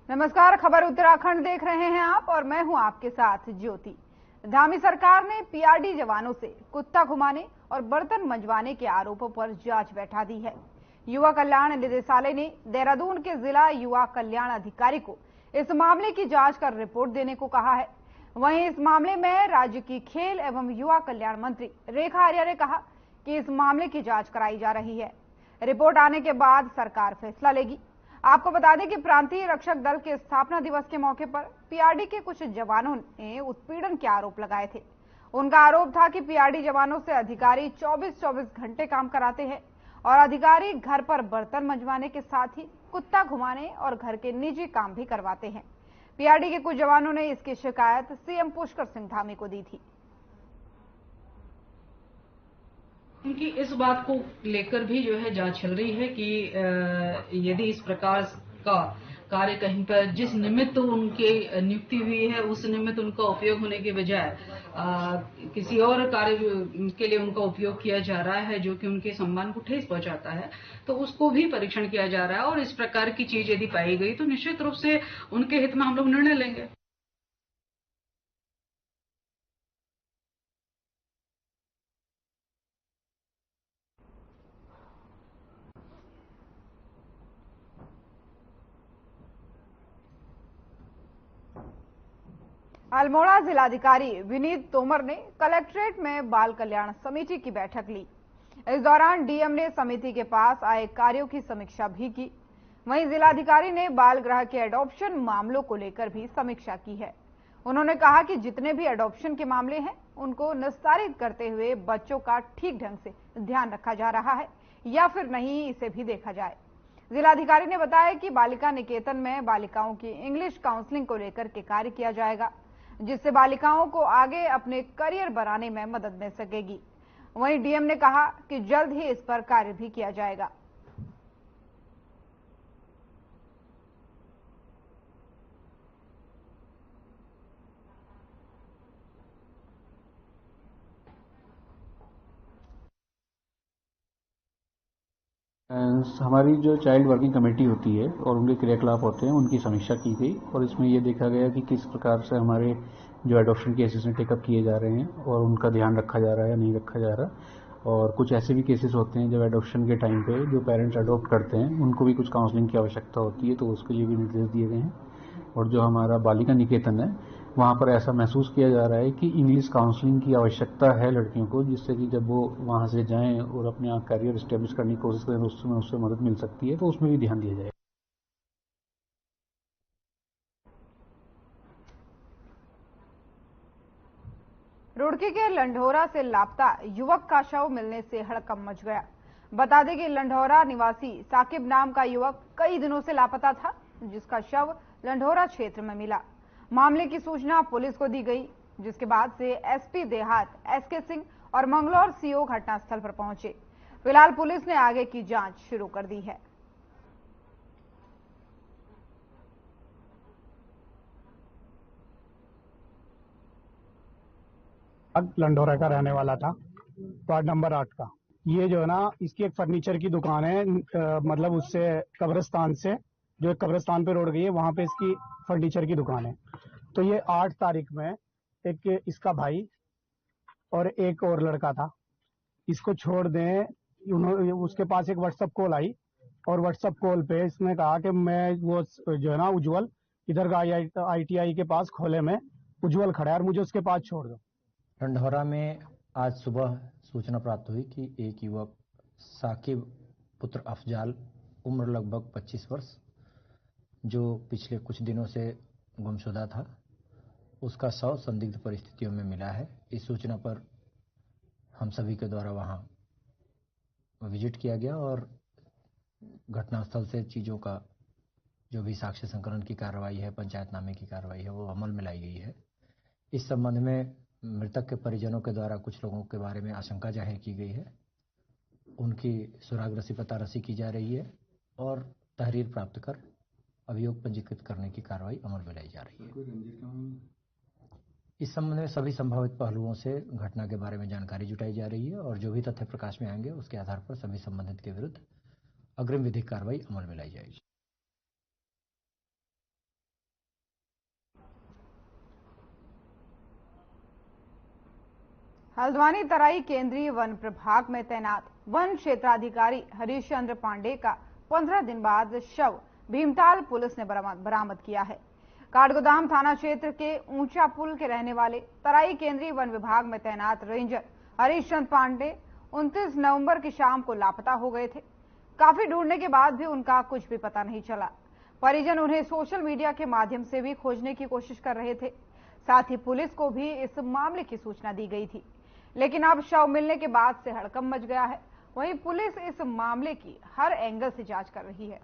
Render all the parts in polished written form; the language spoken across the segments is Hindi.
नमस्कार, खबर उत्तराखंड देख रहे हैं आप और मैं हूं आपके साथ ज्योति। धामी सरकार ने पीआरडी जवानों से कुत्ता घुमाने और बर्तन मंजवाने के आरोपों पर जांच बैठा दी है। युवा कल्याण निदेशालय ने देहरादून के जिला युवा कल्याण अधिकारी को इस मामले की जांच कर रिपोर्ट देने को कहा है। वहीं इस मामले में राज्य की खेल एवं युवा कल्याण मंत्री रेखा आर्या ने कहा कि इस मामले की जांच कराई जा रही है। रिपोर्ट आने के बाद सरकार फैसला लेगी। आपको बता दें कि प्रांतीय रक्षक दल के स्थापना दिवस के मौके पर पीआरडी के कुछ जवानों ने उत्पीड़न के आरोप लगाए थे। उनका आरोप था कि पीआरडी जवानों से अधिकारी 24-24 घंटे काम कराते हैं और अधिकारी घर पर बर्तन मंजवाने के साथ ही कुत्ता घुमाने और घर के निजी काम भी करवाते हैं। पीआरडी के कुछ जवानों ने इसकी शिकायत सीएम पुष्कर सिंह धामी को दी थी। उनकी इस बात को लेकर भी जो है जांच चल रही है कि यदि इस प्रकार का कार्य कहीं पर जिस निमित्त उनके नियुक्ति हुई है उस निमित्त उनका उपयोग होने के बजाय किसी और कार्य के लिए उनका उपयोग किया जा रहा है जो कि उनके सम्मान को ठेस पहुंचाता है, तो उसको भी परीक्षण किया जा रहा है और इस प्रकार की चीज यदि पाई गई तो निश्चित रूप से उनके हित में हम लोग निर्णय लेंगे। अल्मोड़ा जिलाधिकारी विनीत तोमर ने कलेक्ट्रेट में बाल कल्याण समिति की बैठक ली। इस दौरान डीएम ने समिति के पास आए कार्यों की समीक्षा भी की। वहीं जिलाधिकारी ने बाल गृह के एडॉप्शन मामलों को लेकर भी समीक्षा की है। उन्होंने कहा कि जितने भी एडॉप्शन के मामले हैं उनको निस्तारित करते हुए बच्चों का ठीक ढंग से ध्यान रखा जा रहा है या फिर नहीं, इसे भी देखा जाए। जिलाधिकारी ने बताया कि बालिका निकेतन में बालिकाओं की इंग्लिश काउंसलिंग को लेकर के कार्य किया जाएगा, जिससे बालिकाओं को आगे अपने करियर बनाने में मदद मिल सकेगी। वहीं डीएम ने कहा कि जल्द ही इस पर कार्य भी किया जाएगा। हमारी जो चाइल्ड वर्किंग कमेटी होती है और उनके क्रियाकलाप होते हैं उनकी समीक्षा की गई और इसमें ये देखा गया कि किस प्रकार से हमारे जो एडॉप्शन केसेस हैं टेकअप किए जा रहे हैं और उनका ध्यान रखा जा रहा है या नहीं रखा जा रहा। और कुछ ऐसे भी केसेस होते हैं जब एडॉप्शन के टाइम पे जो पेरेंट्स अडॉप्ट करते हैं उनको भी कुछ काउंसलिंग की आवश्यकता होती है, तो उसके लिए भी निर्देश दिए गए हैं। और जो हमारा बालिका निकेतन है वहाँ पर ऐसा महसूस किया जा रहा है कि इंग्लिश काउंसलिंग की आवश्यकता है लड़कियों को, जिससे कि जब वो वहाँ से जाएं और अपने करियर स्टेब्लिश करने की कोशिश करें तो उसमें उससे मदद मिल सकती है, तो उसमें भी ध्यान दिया जाए। रुड़की के लंढोरा से लापता युवक का शव मिलने से हड़कंप मच गया। बता दें कि लंढोरा निवासी साकिब नाम का युवक कई दिनों से लापता था, जिसका शव लंढोरा क्षेत्र में मिला। मामले की सूचना पुलिस को दी गई, जिसके बाद से एसपी देहात एसके सिंह और मंगलौर सीओ घटनास्थल पर पहुंचे। फिलहाल पुलिस ने आगे की जांच शुरू कर दी है। लंढोरा का रहने वाला था, वार्ड नंबर 8 का। ये जो है ना, इसकी एक फर्नीचर की दुकान है, मतलब उससे कब्रिस्तान से जो एक कब्रिस्तान पे रोड गई है वहां पे इसकी फर्नीचर की दुकान है। तो ये 8 तारीख में एक इसका भाई और एक और लड़का था, इसको छोड़ दें, उसके पास एक व्हाट्सएप कॉल आई और व्हाट्सएप कॉल पे इसने कहा कि मैं वो जो है ना उज्जवल इधर का ITI के पास खोले में उज्जवल खड़ा है और मुझे उसके पास छोड़ दो। लंढौरा में आज सुबह सूचना प्राप्त हुई कि एक युवक साकिब पुत्र अफजाल उम्र लगभग 25 वर्ष जो पिछले कुछ दिनों से गुमशुदा था, उसका शव संदिग्ध परिस्थितियों में मिला है। इस सूचना पर हम सभी के द्वारा वहां विजिट किया गया और घटनास्थल से चीज़ों का जो भी साक्ष्य संकलन की कार्रवाई है, पंचायतनामे की कार्रवाई है, वो अमल में लाई गई है। इस संबंध में मृतक के परिजनों के द्वारा कुछ लोगों के बारे में आशंका जाहिर की गई है। उनकी सुराग पता रसी की जा रही है और तहरीर प्राप्त कर अभियोग पंजीकृत करने की कार्रवाई अमल में लाई जा रही है। इस संबंध में सभी संभावित पहलुओं से घटना के बारे में जानकारी जुटाई जा रही है और जो भी तथ्य प्रकाश में आएंगे उसके आधार पर सभी संबंधित के विरुद्ध अग्रिम विधिक कार्रवाई अमल में लाई जाएगी। हल्द्वानी तराई केंद्रीय वन प्रभाग में तैनात वन क्षेत्राधिकारी हरीश चंद्र पांडे का 15 दिन बाद शव भीमताल पुलिस ने बरामद किया है। काठगोदाम थाना क्षेत्र के ऊंचा पुल के रहने वाले तराई केंद्रीय वन विभाग में तैनात रेंजर हरीश चंद्र पांडे 29 नवंबर की शाम को लापता हो गए थे। काफी ढूंढने के बाद भी उनका कुछ भी पता नहीं चला। परिजन उन्हें सोशल मीडिया के माध्यम से भी खोजने की कोशिश कर रहे थे। साथ ही पुलिस को भी इस मामले की सूचना दी गई थी, लेकिन अब शव मिलने के बाद से हड़कंप मच गया है। वहीं पुलिस इस मामले की हर एंगल से जांच कर रही है।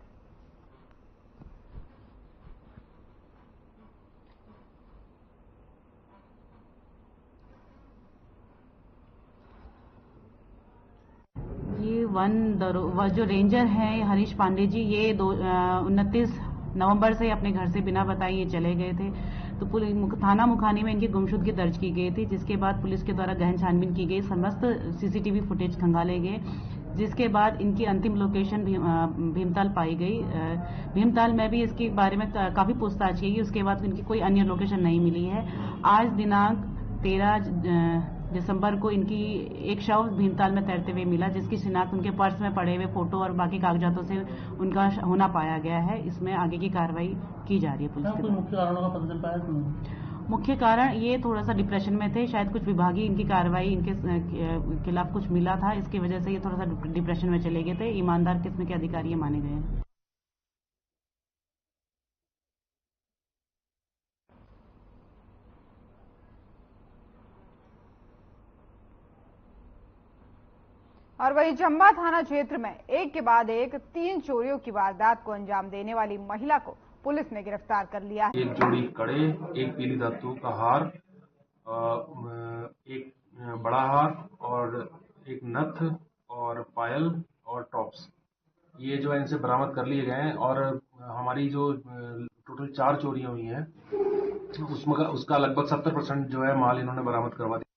ये वह जो रेंजर हैं हरीश पांडे जी, ये 29 नवंबर से अपने घर से बिना बताए ये चले गए थे। तो थाना मुखानी में इनकी गुमशुदगी दर्ज की गई थी, जिसके बाद पुलिस के द्वारा गहन छानबीन की गई। समस्त सीसीटीवी फुटेज खंगाले गए, जिसके बाद इनकी अंतिम लोकेशन भीमताल पाई गई। भीमताल में भी इसके बारे में काफी पूछताछ की गई, उसके बाद इनकी कोई अन्य लोकेशन नहीं मिली है। आज दिनांक 13 दिसंबर को इनकी एक शव भीमताल में तैरते हुए मिला, जिसकी शिनाख्त उनके पर्स में पड़े हुए फोटो और बाकी कागजातों से उनका होना पाया गया है। इसमें आगे की कार्रवाई की जा रही है पुलिस के। मुख्य कारणों का पता चल पाया? मुख्य कारण ये थोड़ा सा डिप्रेशन में थे, शायद कुछ विभागीय इनकी कार्रवाई इनके खिलाफ कुछ मिला था, इसकी वजह से ये थोड़ा सा डिप्रेशन में चले गए थे। ईमानदार किस्म के अधिकारी ये माने गए हैं। और वहीं चंबा थाना क्षेत्र में एक के बाद एक 3 चोरियों की वारदात को अंजाम देने वाली महिला को पुलिस ने गिरफ्तार कर लिया है। एक जोड़ी कड़े, एक पीली धातु का हार, एक बड़ा हार और एक नथ और पायल और टॉप्स, ये जो है इनसे बरामद कर लिए गए हैं। और हमारी जो टोटल 4 चोरियां हुई हैं उसका लगभग 70% जो है माल इन्होंने बरामद करवा दिया।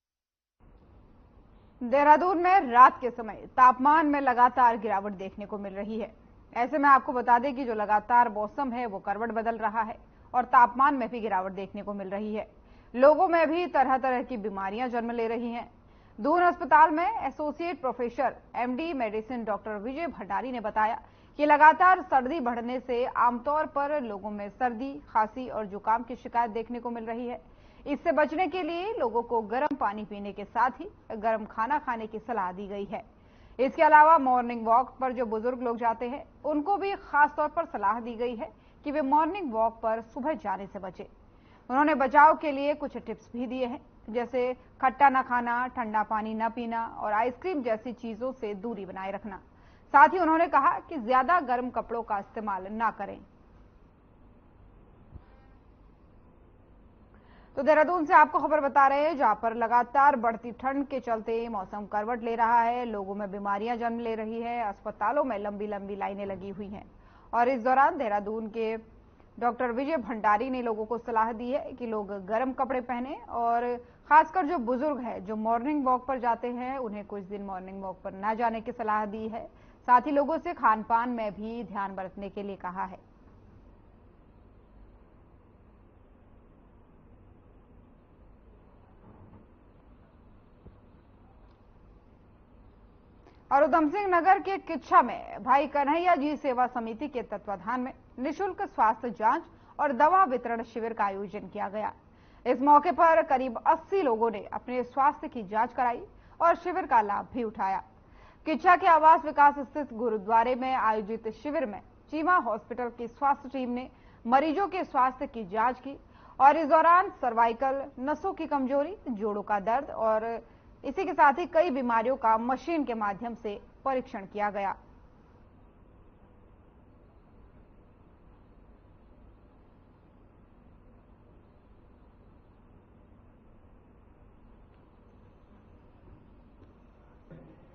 देहरादून में रात के समय तापमान में लगातार गिरावट देखने को मिल रही है। ऐसे में आपको बता दें कि जो लगातार मौसम है वो करवट बदल रहा है और तापमान में भी गिरावट देखने को मिल रही है। लोगों में भी तरह तरह की बीमारियां जन्म ले रही हैं। दून अस्पताल में associate professor MD medicine doctor Vijay Bhandari ने बताया कि लगातार सर्दी बढ़ने से आमतौर पर लोगों में सर्दी, खांसी और जुकाम की शिकायत देखने को मिल रही है। इससे बचने के लिए लोगों को गर्म पानी पीने के साथ ही गर्म खाना खाने की सलाह दी गई है। इसके अलावा मॉर्निंग वॉक पर जो बुजुर्ग लोग जाते हैं उनको भी खास तौर पर सलाह दी गई है कि वे मॉर्निंग वॉक पर सुबह जाने से बचें। उन्होंने बचाव के लिए कुछ टिप्स भी दिए हैं, जैसे खट्टा न खाना, ठंडा पानी न पीना और आइसक्रीम जैसी चीजों से दूरी बनाए रखना। साथ ही उन्होंने कहा कि ज्यादा गर्म कपड़ों का इस्तेमाल न करें। तो देहरादून से आपको खबर बता रहे हैं, जहां पर लगातार बढ़ती ठंड के चलते मौसम करवट ले रहा है, लोगों में बीमारियां जन्म ले रही है, अस्पतालों में लंबी लंबी लाइनें लगी हुई हैं। और इस दौरान देहरादून के डॉक्टर विजय भंडारी ने लोगों को सलाह दी है कि लोग गर्म कपड़े पहने और खासकर जो बुजुर्ग है जो मॉर्निंग वॉक पर जाते हैं उन्हें कुछ दिन मॉर्निंग वॉक पर न जाने की सलाह दी है। साथ ही लोगों से खान पान में भी ध्यान बरतने के लिए कहा है। और उधम सिंह नगर के किच्छा में भाई कन्हैया जी सेवा समिति के तत्वाधान में निःशुल्क स्वास्थ्य जांच और दवा वितरण शिविर का आयोजन किया गया। इस मौके पर करीब 80 लोगों ने अपने स्वास्थ्य की जांच कराई और शिविर का लाभ भी उठाया। किच्छा के आवास विकास स्थित गुरुद्वारे में आयोजित शिविर में चीमा हॉस्पिटल की स्वास्थ्य टीम ने मरीजों के स्वास्थ्य की जांच की और इस दौरान सर्वाइकल, नसों की कमजोरी, जोड़ों का दर्द और इसी के साथ ही कई बीमारियों का मशीन के माध्यम से परीक्षण किया गया।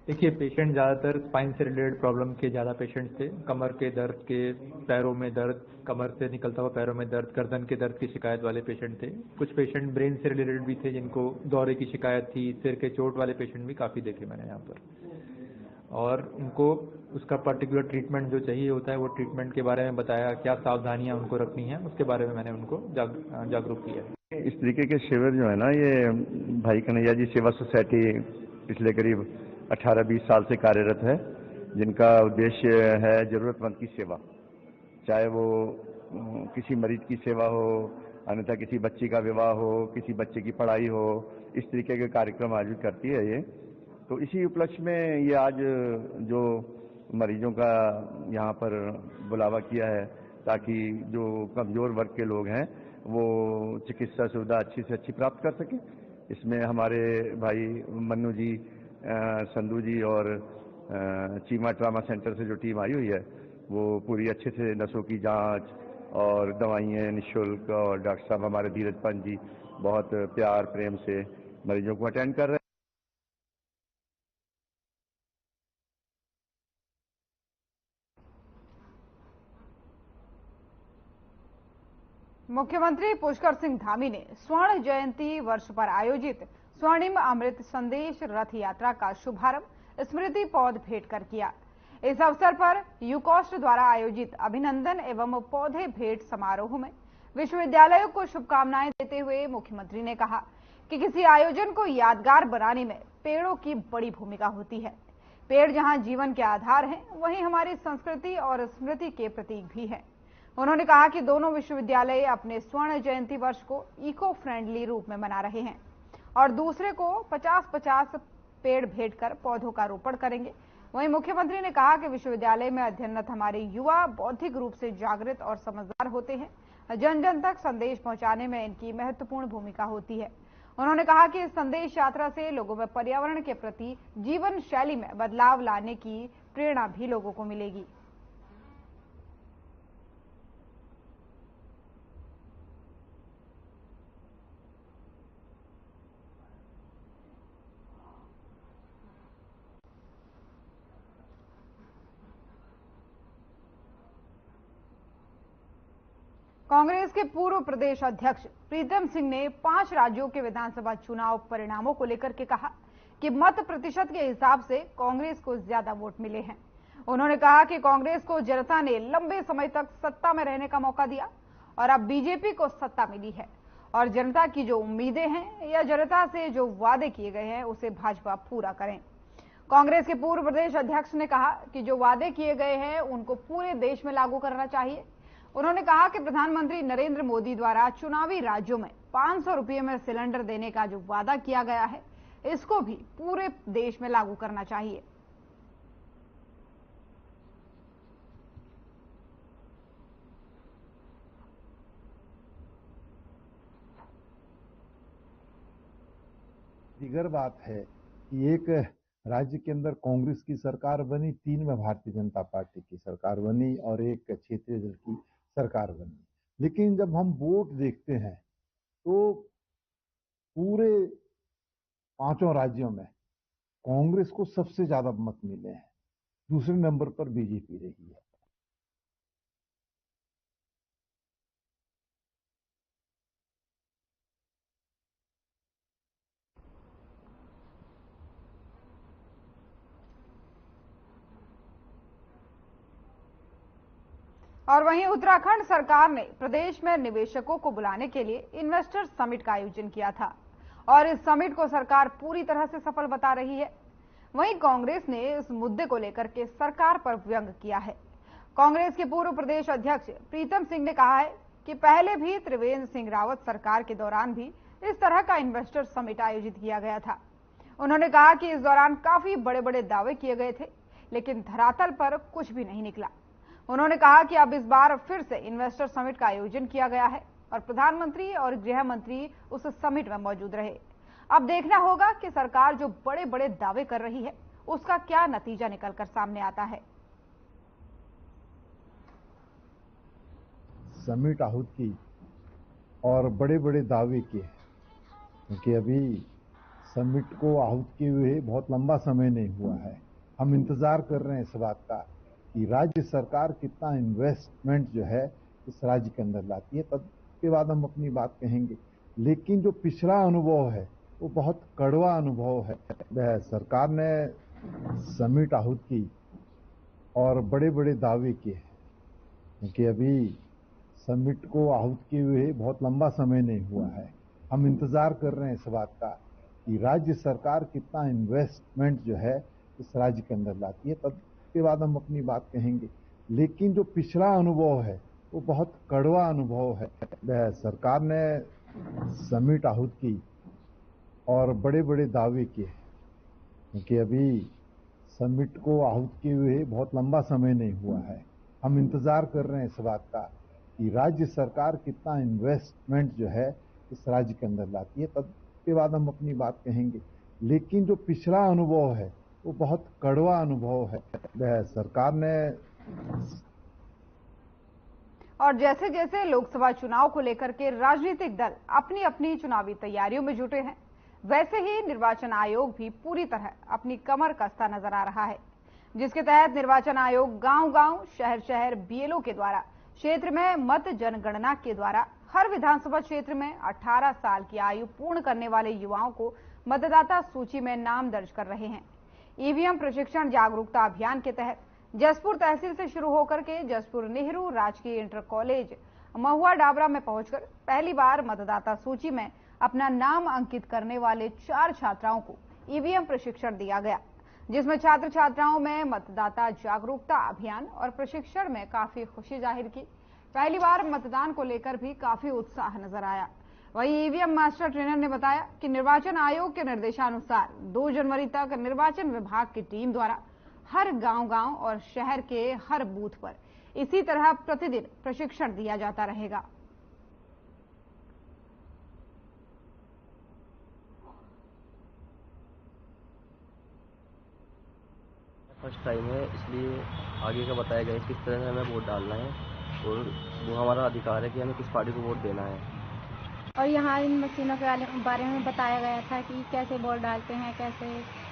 देखिए, पेशेंट ज़्यादातर स्पाइन से रिलेटेड प्रॉब्लम के ज़्यादा पेशेंट्स थे। कमर के दर्द के, पैरों में दर्द, कमर से निकलता हुआ पैरों में दर्द, गर्दन के दर्द की शिकायत वाले पेशेंट थे। कुछ पेशेंट ब्रेन से रिलेटेड भी थे जिनको दौरे की शिकायत थी। सिर के चोट वाले पेशेंट भी काफ़ी देखे मैंने यहाँ पर, और उनको उसका पर्टिकुलर ट्रीटमेंट जो चाहिए होता है वो ट्रीटमेंट के बारे में बताया, क्या सावधानियाँ उनको रखनी है उसके बारे में मैंने उनको जागरूक किया। इस तरीके के शिविर जो है ना, ये भाई कन्हैया जी सेवा सोसाइटी पिछले करीब 18-20 साल से कार्यरत है, जिनका उद्देश्य है जरूरतमंद की सेवा, चाहे वो किसी मरीज की सेवा हो, अन्यथा किसी बच्ची का विवाह हो, किसी बच्चे की पढ़ाई हो, इस तरीके के कार्यक्रम आयोजित करती है ये। तो इसी उपलक्ष्य में ये आज जो मरीजों का यहाँ पर बुलावा किया है, ताकि जो कमजोर वर्ग के लोग हैं वो चिकित्सा सुविधा अच्छी से अच्छी प्राप्त कर सकें। इसमें हमारे भाई मन्नू जी, संधू जी और चीमा ट्रामा सेंटर से जो टीम आई हुई है, वो पूरी अच्छे से नसों की जांच और दवाइयाँ निःशुल्क, और डॉक्टर साहब हमारे धीरज पंत जी बहुत प्यार प्रेम से मरीजों को अटेंड कर रहे हैं। मुख्यमंत्री पुष्कर सिंह धामी ने स्वर्ण जयंती वर्ष पर आयोजित स्वर्णिम अमृत संदेश रथ यात्रा का शुभारंभ स्मृति पौध भेंट कर किया। इस अवसर पर यूकॉस्ट द्वारा आयोजित अभिनंदन एवं पौधे भेंट समारोह में विश्वविद्यालयों को शुभकामनाएं देते हुए मुख्यमंत्री ने कहा कि किसी आयोजन को यादगार बनाने में पेड़ों की बड़ी भूमिका होती है। पेड़ जहां जीवन के आधार हैं, वहीं हमारी संस्कृति और स्मृति के प्रतीक भी हैं। उन्होंने कहा कि दोनों विश्वविद्यालय अपने स्वर्ण जयंती वर्ष को इको फ्रेंडली रूप में मना रहे हैं और दूसरे को 50-50 पेड़ भेंट कर पौधों का रोपण करेंगे। वहीं मुख्यमंत्री ने कहा कि विश्वविद्यालय में अध्ययनरत हमारे युवा बौद्धिक रूप से जागृत और समझदार होते हैं। जन जन तक संदेश पहुंचाने में इनकी महत्वपूर्ण भूमिका होती है। उन्होंने कहा कि इस संदेश यात्रा से लोगों में पर्यावरण के प्रति जीवन शैली में बदलाव लाने की प्रेरणा भी लोगों को मिलेगी। कांग्रेस के पूर्व प्रदेश अध्यक्ष प्रीतम सिंह ने 5 राज्यों के विधानसभा चुनाव परिणामों को लेकर के कहा कि मत प्रतिशत के हिसाब से कांग्रेस को ज्यादा वोट मिले हैं। उन्होंने कहा कि कांग्रेस को जनता ने लंबे समय तक सत्ता में रहने का मौका दिया और अब बीजेपी को सत्ता मिली है और जनता की जो उम्मीदें हैं या जनता से जो वादे किए गए हैं उसे भाजपा पूरा करें। कांग्रेस के पूर्व प्रदेश अध्यक्ष ने कहा कि जो वादे किए गए हैं उनको पूरे देश में लागू करना चाहिए। उन्होंने कहा कि प्रधानमंत्री नरेंद्र मोदी द्वारा चुनावी राज्यों में 500 रुपये में सिलेंडर देने का जो वादा किया गया है, इसको भी पूरे देश में लागू करना चाहिए। दीगर बात है कि एक राज्य के अंदर कांग्रेस की सरकार बनी, 3 में भारतीय जनता पार्टी की सरकार बनी और एक क्षेत्रीय दल की सरकार बनी। लेकिन जब हम वोट देखते हैं तो पूरे 5 राज्यों में कांग्रेस को सबसे ज्यादा मत मिले हैं, दूसरे नंबर पर बीजेपी रही है। और वहीं उत्तराखंड सरकार ने प्रदेश में निवेशकों को बुलाने के लिए इन्वेस्टर समिट का आयोजन किया था और इस समिट को सरकार पूरी तरह से सफल बता रही है। वहीं कांग्रेस ने इस मुद्दे को लेकर के सरकार पर व्यंग किया है। कांग्रेस के पूर्व प्रदेश अध्यक्ष प्रीतम सिंह ने कहा है कि पहले भी त्रिवेंद्र सिंह रावत सरकार के दौरान भी इस तरह का इन्वेस्टर समिट आयोजित किया गया था। उन्होंने कहा कि इस दौरान काफी बड़े बड़े दावे किए गए थे, लेकिन धरातल पर कुछ भी नहीं निकला। उन्होंने कहा कि अब इस बार फिर से इन्वेस्टर समिट का आयोजन किया गया है और प्रधानमंत्री और गृह मंत्री उस समिट में मौजूद रहे। अब देखना होगा कि सरकार जो बड़े बड़े दावे कर रही है उसका क्या नतीजा निकलकर सामने आता है। समिट आहूत की और बड़े बड़े दावे किए, क्योंकि अभी समिट को आहूत किए हुए बहुत लंबा समय नहीं हुआ है। हम इंतजार कर रहे हैं इस बात का कि राज्य सरकार कितना इन्वेस्टमेंट जो है इस राज्य के अंदर लाती है, तब के बाद हम अपनी बात कहेंगे। लेकिन जो पिछला अनुभव है वो बहुत कड़वा अनुभव है। सरकार ने समिट आहूत की और बड़े बड़े दावे किए हैं, क्योंकि अभी समिट को आहूत किए हुए बहुत लंबा समय नहीं हुआ है। हम इंतजार कर रहे हैं इस बात का कि राज्य सरकार कितना इन्वेस्टमेंट जो है इस राज्य के अंदर लाती है, तब के बाद हम अपनी बात कहेंगे। लेकिन जो पिछला अनुभव है वो बहुत कड़वा अनुभव है। सरकार ने समिट आहूत की और बड़े बड़े दावे किए, क्योंकि अभी समिट को आहूत किए हुए बहुत लंबा समय नहीं हुआ है। हम इंतजार कर रहे हैं इस बात का कि राज्य सरकार कितना इन्वेस्टमेंट जो है इस राज्य के अंदर लाती है, तब के बाद हम अपनी बात कहेंगे। लेकिन जो पिछला अनुभव है वो बहुत कड़वा अनुभव है। सरकार ने और जैसे जैसे लोकसभा चुनाव को लेकर के राजनीतिक दल अपनी अपनी चुनावी तैयारियों में जुटे हैं, वैसे ही निर्वाचन आयोग भी पूरी तरह अपनी कमर कसता नजर आ रहा है, जिसके तहत निर्वाचन आयोग गांव-गांव, शहर-शहर बीएलओ के द्वारा क्षेत्र में मत जनगणना के द्वारा हर विधानसभा क्षेत्र में 18 साल की आयु पूर्ण करने वाले युवाओं को मतदाता सूची में नाम दर्ज कर रहे हैं। ईवीएम प्रशिक्षण जागरूकता अभियान के तहत जसपुर तहसील से शुरू होकर के जसपुर नेहरू राजकीय इंटर कॉलेज महुआ डाबरा में पहुंचकर पहली बार मतदाता सूची में अपना नाम अंकित करने वाले 4 छात्राओं को ईवीएम प्रशिक्षण दिया गया, जिसमें छात्र छात्राओं में मतदाता जागरूकता अभियान और प्रशिक्षण में काफी खुशी जाहिर की। पहली बार मतदान को लेकर भी काफी उत्साह नजर आया। वहीं ईवीएम मास्टर ट्रेनर ने बताया कि निर्वाचन आयोग के निर्देशानुसार 2 जनवरी तक निर्वाचन विभाग की टीम द्वारा हर गांव-गांव और शहर के हर बूथ पर इसी तरह प्रतिदिन प्रशिक्षण दिया जाता रहेगा। फर्स्ट टाइम है, इसलिए आगे का बताया गया किस तरह से हमें वोट डालना है और वो हमारा अधिकार है कि हमें किस पार्टी को वोट देना है। और यहाँ इन मशीनों के बारे में बताया गया था कि कैसे वोट डालते हैं, कैसे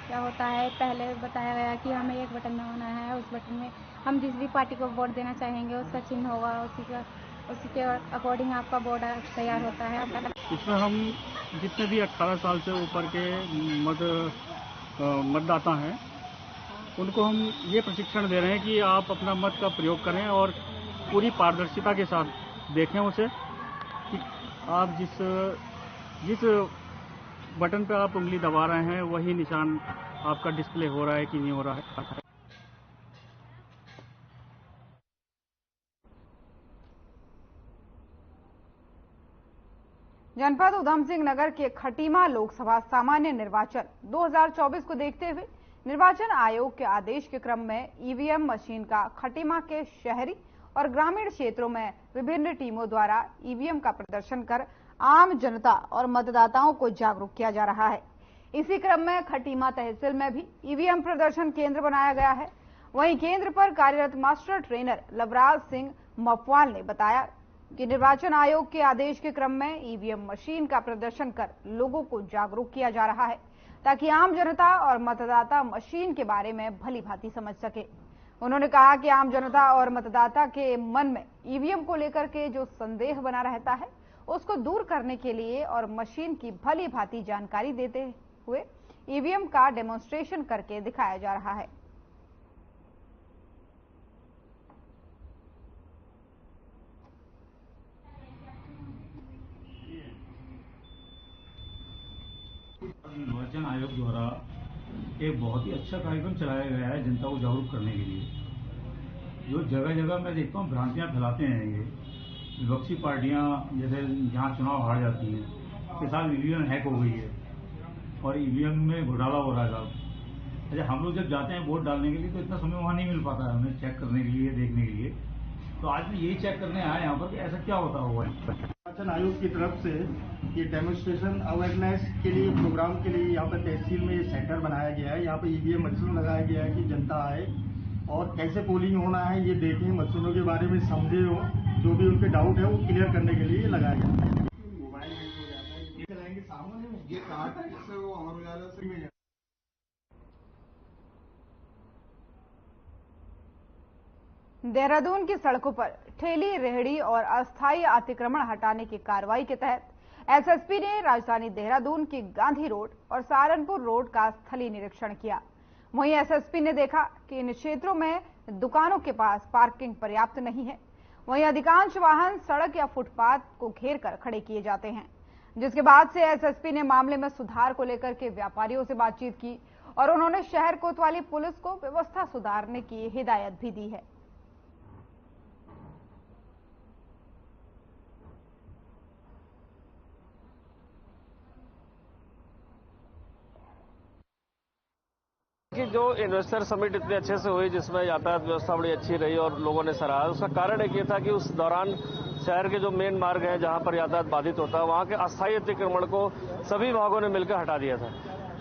क्या होता है। पहले बताया गया कि हमें एक बटन दबाना है, उस बटन में हम जिस भी पार्टी को वोट देना चाहेंगे उसका चिन्ह होगा, उसी के अकॉर्डिंग आपका वोट तैयार होता है। इसमें हम जितने भी 18 साल से ऊपर के मतदाता हैं उनको हम ये प्रशिक्षण दे रहे हैं कि आप अपना मत का प्रयोग करें और पूरी पारदर्शिता के साथ देखें उसे कि आप जिस बटन पे आप उंगली दबा रहे हैं वही निशान आपका डिस्प्ले हो रहा है कि नहीं हो रहा है। जनपद उधम सिंह नगर के खटीमा लोकसभा सामान्य निर्वाचन 2024 को देखते हुए निर्वाचन आयोग के आदेश के क्रम में ईवीएम मशीन का खटीमा के शहरी और ग्रामीण क्षेत्रों में विभिन्न टीमों द्वारा ईवीएम का प्रदर्शन कर आम जनता और मतदाताओं को जागरूक किया जा रहा है। इसी क्रम में खटीमा तहसील में भी ईवीएम प्रदर्शन केंद्र बनाया गया है। वहीं केंद्र पर कार्यरत मास्टर ट्रेनर लवराज सिंह मफवाल ने बताया कि निर्वाचन आयोग के आदेश के क्रम में ईवीएम मशीन का प्रदर्शन कर लोगों को जागरूक किया जा रहा है, ताकि आम जनता और मतदाता मशीन के बारे में भली भांति समझ सके। उन्होंने कहा कि आम जनता और मतदाता के मन में ईवीएम को लेकर के जो संदेह बना रहता है उसको दूर करने के लिए और मशीन की भली भांति जानकारी देते हुए ईवीएम का डेमोन्स्ट्रेशन करके दिखाया जा रहा है। निर्वाचन आयोग द्वारा एक बहुत ही अच्छा कार्यक्रम चलाया गया है जनता को जागरूक करने के लिए। जो जगह जगह मैं देखता हूँ भ्रांतियाँ फैलाते हैं ये विपक्षी पार्टियाँ, जैसे जहाँ चुनाव हार जाती हैं उसके साथ ईवीएम हैक हो गई है और ईवीएम में घोटाला हो रहा है साहब। अच्छा, हम लोग जब जाते हैं वोट डालने के लिए तो इतना समय वहाँ नहीं मिल पाता है हमें चेक करने के लिए, देखने के लिए। तो आज मैं यही चेक करने आया यहाँ पर कि ऐसा क्या होता होगा। निर्वाचन आयोग की तरफ से ये डेमोन्स्ट्रेशन अवेयरनेस के लिए प्रोग्राम के लिए यहाँ पर तहसील में ये सेंटर बनाया गया है। यहाँ पर ईवीएम मशीन लगाया गया है कि जनता आए और कैसे पोलिंग होना है ये देखें, मशीनों के बारे में समझे हो, जो भी उनके डाउट है वो क्लियर करने के लिए लगाया गया है। मोबाइल हो जाता है, ये चलाएंगे सामने ये कार्ड जिससे वो अमर उजाला से मिल जाए। देहरादून की सड़कों पर ठेली, रेहड़ी और अस्थायी अतिक्रमण हटाने की कार्रवाई के तहत एसएसपी ने राजधानी देहरादून की गांधी रोड और सहारनपुर रोड का स्थलीय निरीक्षण किया। वहीं एसएसपी ने देखा कि इन क्षेत्रों में दुकानों के पास पार्किंग पर्याप्त नहीं है। वहीं अधिकांश वाहन सड़क या फुटपाथ को घेर कर खड़े किए जाते हैं। जिसके बाद से एसएसपी ने मामले में सुधार को लेकर के व्यापारियों से बातचीत की और उन्होंने शहर कोतवाली पुलिस को व्यवस्था सुधारने की हिदायत भी दी है। कि जो इन्वेस्टर समिट इतने अच्छे से हुई, जिसमें यातायात व्यवस्था बड़ी अच्छी रही और लोगों ने सराहा, उसका कारण एक ये था कि उस दौरान शहर के जो मेन मार्ग हैं जहां पर यातायात बाधित होता है, वहां के अस्थायी अतिक्रमण को सभी विभागों ने मिलकर हटा दिया था।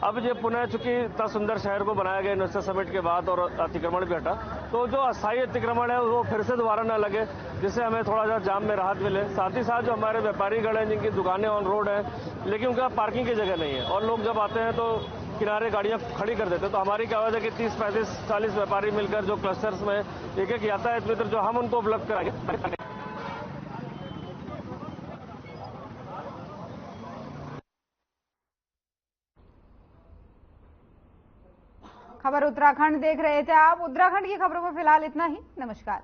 अब ये पुनः चूंकि इतना सुंदर शहर को बनाया गया इन्वेस्टर समिट के बाद और अतिक्रमण भी हटा, तो जो अस्थायी अतिक्रमण है वो फिर से दोबारा न लगे, जिससे हमें थोड़ा सा जाम में राहत मिले। साथ ही साथ जो हमारे व्यापारीगण हैं जिनकी दुकानें ऑन रोड है लेकिन उनका पार्किंग की जगह नहीं है और लोग जब आते हैं तो किनारे गाड़ियां खड़ी कर देते हैं, तो हमारी क्या वजह है कि 30, 35, 40 व्यापारी मिलकर जो क्लस्टर्स में एक यातायात मित्र जो हम उनको उपलब्ध कराएंगे। खबर उत्तराखंड देख रहे थे आप। उत्तराखंड की खबरों में फिलहाल इतना ही। नमस्कार।